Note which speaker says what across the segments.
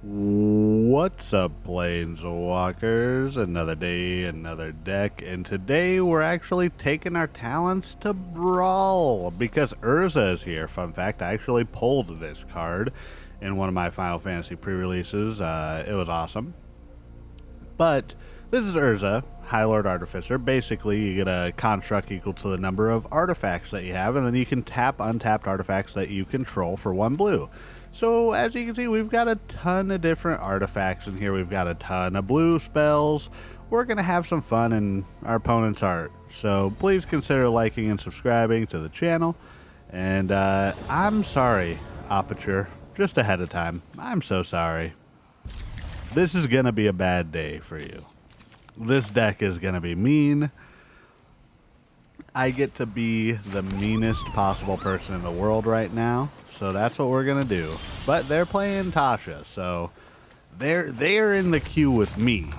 Speaker 1: What's up, Planeswalkers? Another day, another deck, and today we're actually taking our talents to Brawl because Urza is here. Fun fact, I actually pulled this card in one of my Final Fantasy pre-releases. It was awesome. But this is Urza, High Lord Artificer. Basically, you get a construct equal to the number of artifacts that you have, and then you can tap untapped artifacts that you control for 1 blue. So, as you can see, we've got a ton of different artifacts in here. We've got a ton of blue spells. We're going to have some fun in our opponent's art. So, please consider liking and subscribing to the channel. And, I'm sorry, Aperture, just ahead of time. I'm so sorry. This is going to be a bad day for you. This deck is going to be mean. I get to be the meanest possible person in the world right now. So that's what we're going to do. But they're playing Tasha, so they're in the queue with me.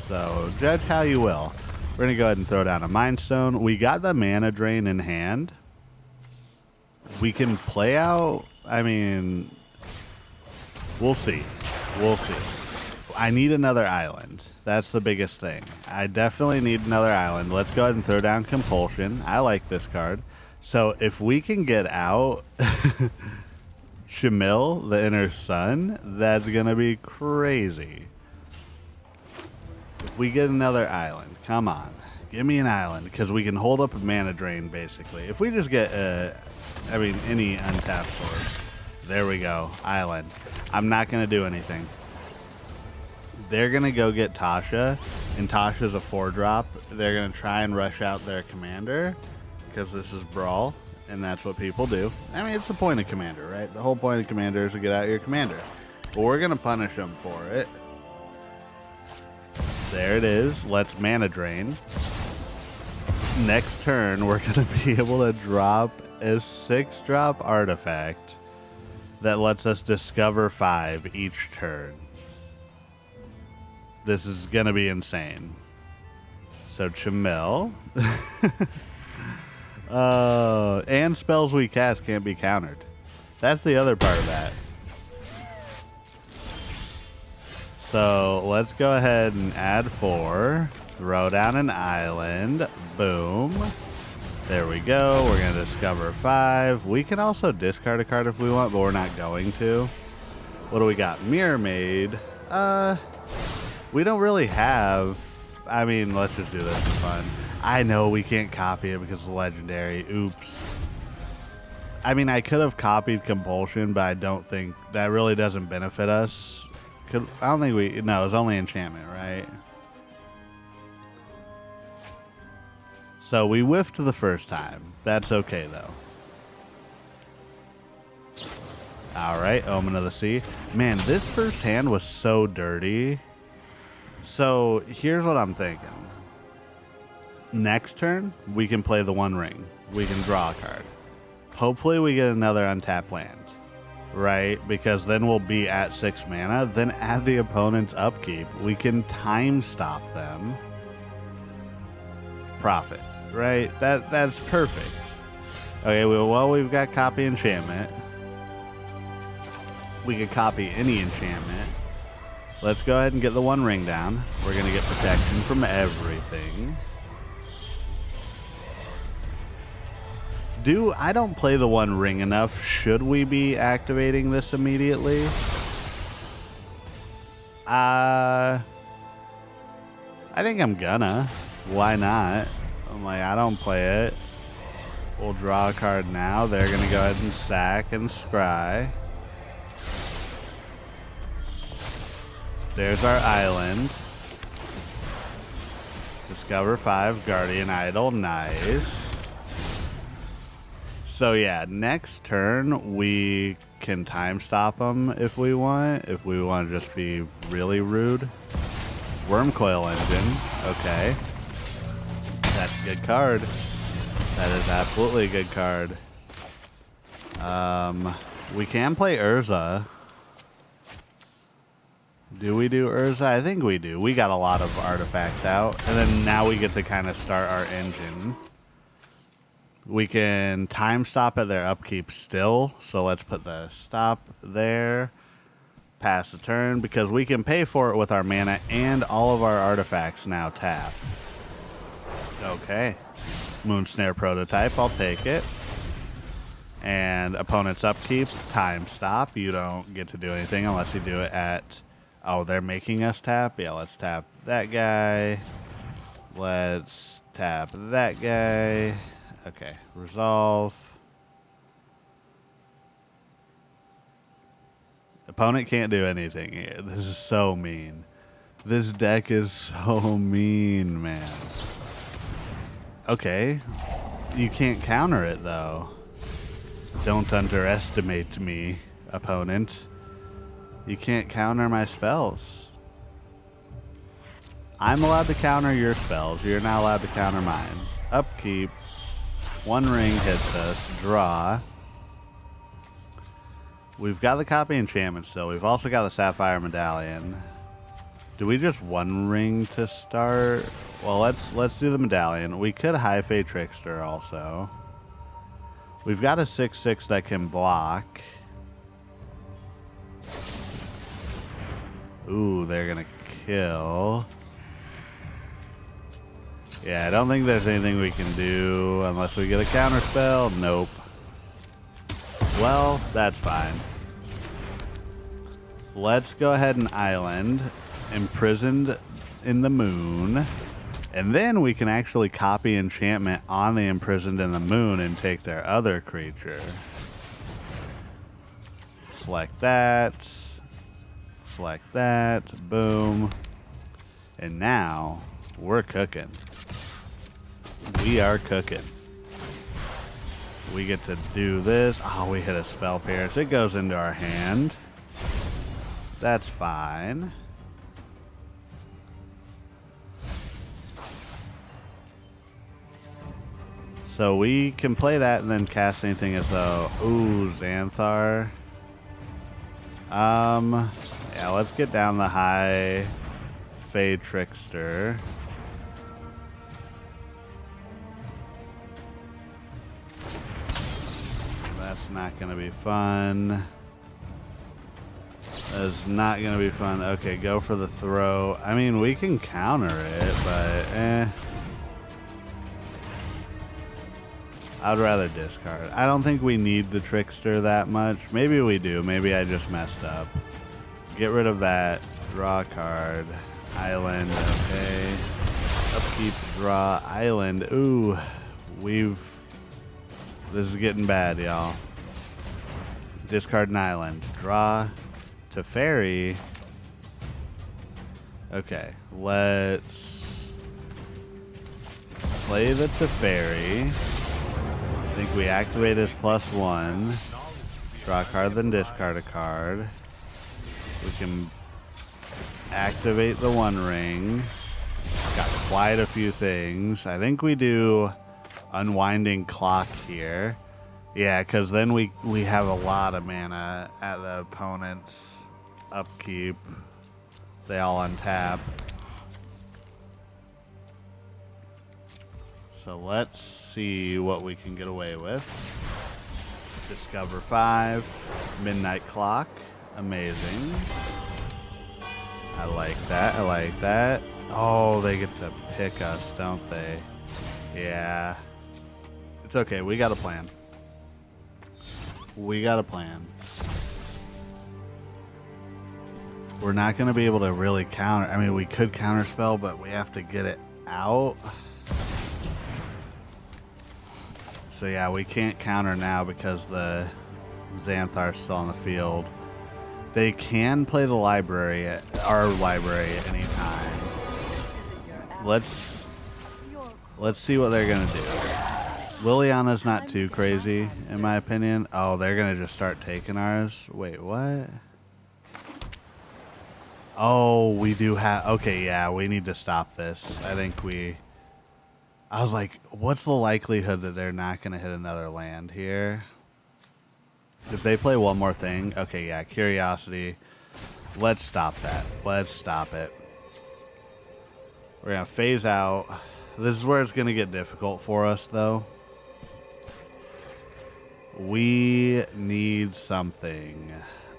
Speaker 1: So judge how you will. We're going to go ahead and throw down a Mind Stone. We got the mana drain in hand. We can play out, I mean, we'll see. We'll see. I need another island. That's the biggest thing. I definitely need another island. Let's go ahead and throw down Compulsion. I like this card. So if we can get out Shamil, the Inner Sun, that's going to be crazy. If we get another island, come on. Give me an island, because we can hold up a mana drain, basically. If we just get, any untapped source. There we go. Island. I'm not going to do anything. They're going to go get Tasha, and Tasha's a 4-drop. They're going to try and rush out their commander, because this is Brawl, and that's what people do. I mean, it's the point of Commander, right? The whole point of Commander is to get out your Commander. But we're going to punish them for it. There it is. Let's mana drain. Next turn, we're going to be able to drop a 6-drop artifact that lets us discover 5 each turn. This is going to be insane. So, Chamil. And spells we cast can't be countered. That's the other part of that. So let's go ahead and add 4. Throw down an island. Boom. There we go. We're going to discover 5. We can also discard a card if we want, but we're not going to. What do we got? Mirror Maid. We don't really have... I mean, let's just do this for fun. I know we can't copy it because it's legendary. Oops. I mean, I could have copied Compulsion, but I don't think that really doesn't benefit us. I don't think we... No, it's only enchantment, right? So we whiffed the first time. That's okay, though. Alright, Omen of the Sea. Man, this first hand was so dirty. So here's what I'm thinking. Next turn, we can play the One Ring. We can draw a card. Hopefully we get another untapped land, right? Because then we'll be at 6 mana. Then at the opponent's upkeep, we can time stop them. Profit, right? That's perfect. Okay, well, we've got Copy Enchantment. We could copy any enchantment. Let's go ahead and get the One Ring down. We're going to get protection from everything. I don't play the One Ring enough. Should we be activating this immediately? I think I'm gonna. Why not? I'm like, I don't play it. We'll draw a card now. They're gonna go ahead and sack and scry. There's our island. Discover 5, Guardian Idol. Nice. So yeah, next turn we can time stop them if we want. If we want to just be really rude. Wormcoil Engine. Okay. That's a good card. That is absolutely a good card. We can play Urza. Do we do Urza? I think we do. We got a lot of artifacts out. And then now we get to kind of start our engine. We can time stop at their upkeep still. So let's put the stop there. pass the turn because we can pay for it with our mana and all of our artifacts now tap. Okay. Moonsnare Prototype, I'll take it. And opponent's upkeep, time stop. You don't get to do anything unless you do it at... Oh, they're making us tap? Yeah, let's tap that guy. Let's tap that guy. Okay, resolve. Opponent can't do anything here. This is so mean. This deck is so mean, man. Okay. You can't counter it, though. Don't underestimate me, opponent. You can't counter my spells. I'm allowed to counter your spells. You're not allowed to counter mine. Upkeep. One ring hits us. Draw. We've got the Copy Enchantment still. We've also got the Sapphire Medallion. Do we just one ring to start? Well, let's do the Medallion. We could High Fae Trickster also. We've got a 6/6 that can block. Ooh, they're gonna kill. Yeah, I don't think there's anything we can do unless we get a counterspell. Nope. Well, that's fine. Let's go ahead and island. Imprisoned in the Moon. And then we can actually copy enchantment on the Imprisoned in the Moon and take their other creature. Select that. Select that. Boom. And now we're cooking. We are cooking. We get to do this. Oh, we hit a Spell Pierce. It goes into our hand. That's fine. So we can play that and then cast anything as though... Ooh, Xanthar. Yeah, let's get down the High Fae Trickster. That's not going to be fun. That's not going to be fun. Okay, go for the throw. I mean, we can counter it, but eh. I'd rather discard. I don't think we need the Trickster that much. Maybe we do. Maybe I just messed up. Get rid of that. Draw a card. Island. Okay. Upkeep. Draw. Island. Ooh. This is getting bad, y'all. Discard an island. Draw. Teferi. Okay. Let's play the Teferi. I think we activate his +1. Draw a card, then discard a card. We can activate the One Ring. Got quite a few things. I think we do Unwinding Clock here. Yeah, because then we have a lot of mana at the opponent's upkeep. They all untap. So let's see what we can get away with. Discover 5. Midnight Clock. Amazing. I like that. I like that. Oh, they get to pick us, don't they? Yeah. It's okay. We got a plan. We got a plan. We're not going to be able to really counter. I mean, we could counterspell, but we have to get it out. So yeah, we can't counter now because the Xanthar's still on the field. They can play the library, our library at any time. Let's see what they're gonna do. Liliana's not too crazy, in my opinion. Oh, they're gonna just start taking ours. Wait, what? Oh, we do have... Okay, yeah, we need to stop this. I was like, what's the likelihood that they're not going to hit another land here? If they play one more thing... Okay, yeah, Curiosity. Let's stop that. Let's stop it. We're going to phase out. This is where it's going to get difficult for us, though. We need something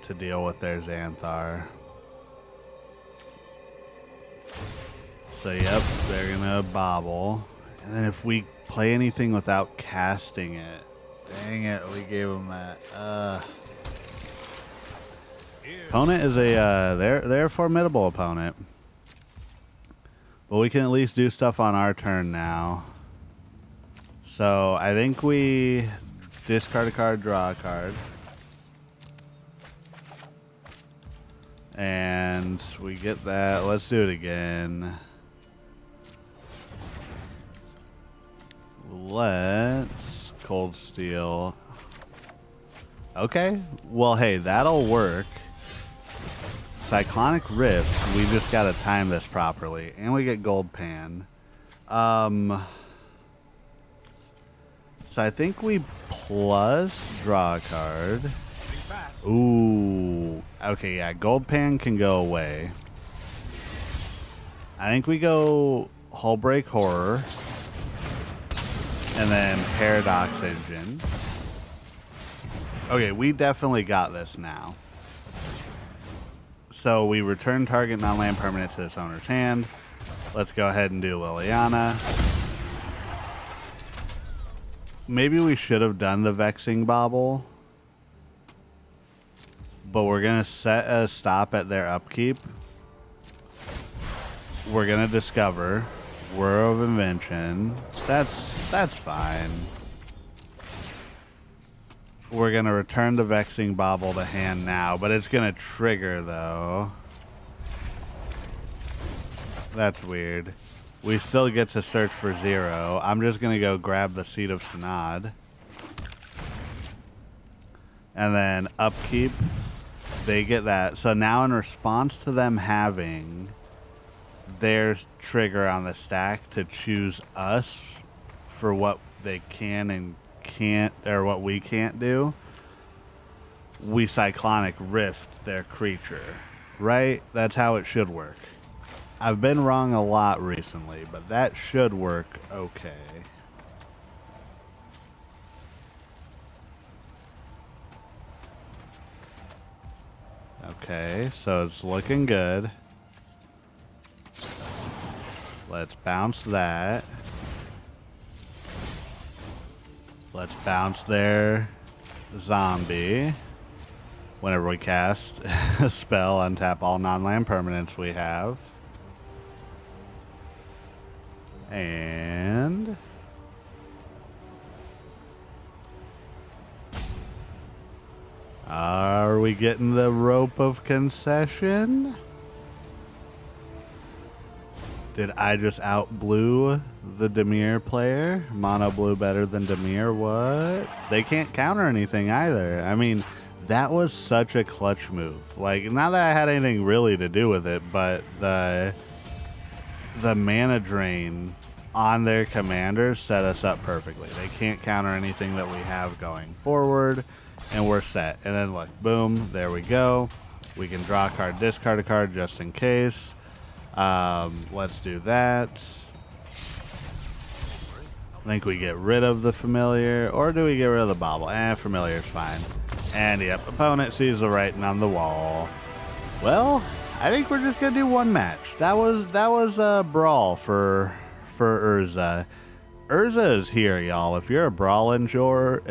Speaker 1: to deal with their Xanthar. So yep, they're gonna Bauble. And then if we play anything without casting it, dang it, we gave them that. Opponent is they're a formidable opponent. But we can at least do stuff on our turn now. So I think we discard a card, draw a card. And we get that. Let's do it again. Let's Coldsteel. Okay. Well, hey, that'll work. Cyclonic Rift. We just got to time this properly. And we get Gold Pan. So I think we plus draw a card. Ooh. Okay, yeah. Gold Pan can go away. I think we go Hullbreaker Horror. And then Paradox Engine. Okay, we definitely got this now. So we return target non-land permanent to its owner's hand. Let's go ahead and do Liliana. Maybe we should have done the Vexing Bauble. But we're going to set a stop at their upkeep. We're going to discover Whir of Invention. That's fine. We're going to return the Vexing Bauble to hand now, but it's going to trigger, though. That's weird. We still get to search for 0. I'm just going to go grab the Seed of Synod. And then upkeep. They get that. So now in response to them having their trigger on the stack to choose us for what they can and can't, or what we can't do, we Cyclonic Rift their creature, right? That's how it should work. I've been wrong a lot recently, but that should work okay. Okay, so it's looking good. Let's bounce that. Let's bounce their zombie. Whenever we cast a spell, untap all non-land permanents we have. And are we getting the rope of concession? Did I just out blue the Dimir player? Mono blue better than Dimir? What? They can't counter anything either. I mean, that was such a clutch move. Like, not that I had anything really to do with it, but the mana drain on their commanders set us up perfectly. They can't counter anything that we have going forward, and we're set. And then look, boom, there we go. We can draw a card, discard a card just in case. Let's do that. I think we get rid of the familiar, or do we get rid of the Bauble? Familiar's fine. And yep, opponent sees the writing on the wall. Well, I think we're just gonna do one match. That was a brawl for Urza. Urza is here, y'all. If you're a brawl enjoyer,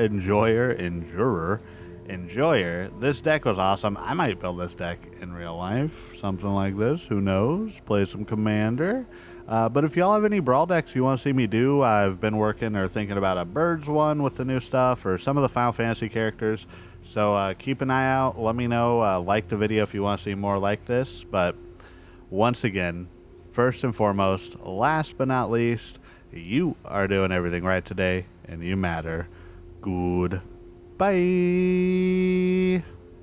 Speaker 1: this deck was awesome. I might build this deck in real life, something like this. Who knows? Play some Commander. But if y'all have any brawl decks you want to see me do, I've been working or thinking about a Birds one with the new stuff, or some of the Final Fantasy characters. So keep an eye out. Let me know. Like the video if you want to see more like this. But once again, first and foremost, last but not least, you are doing everything right today, and you matter. Goodbye.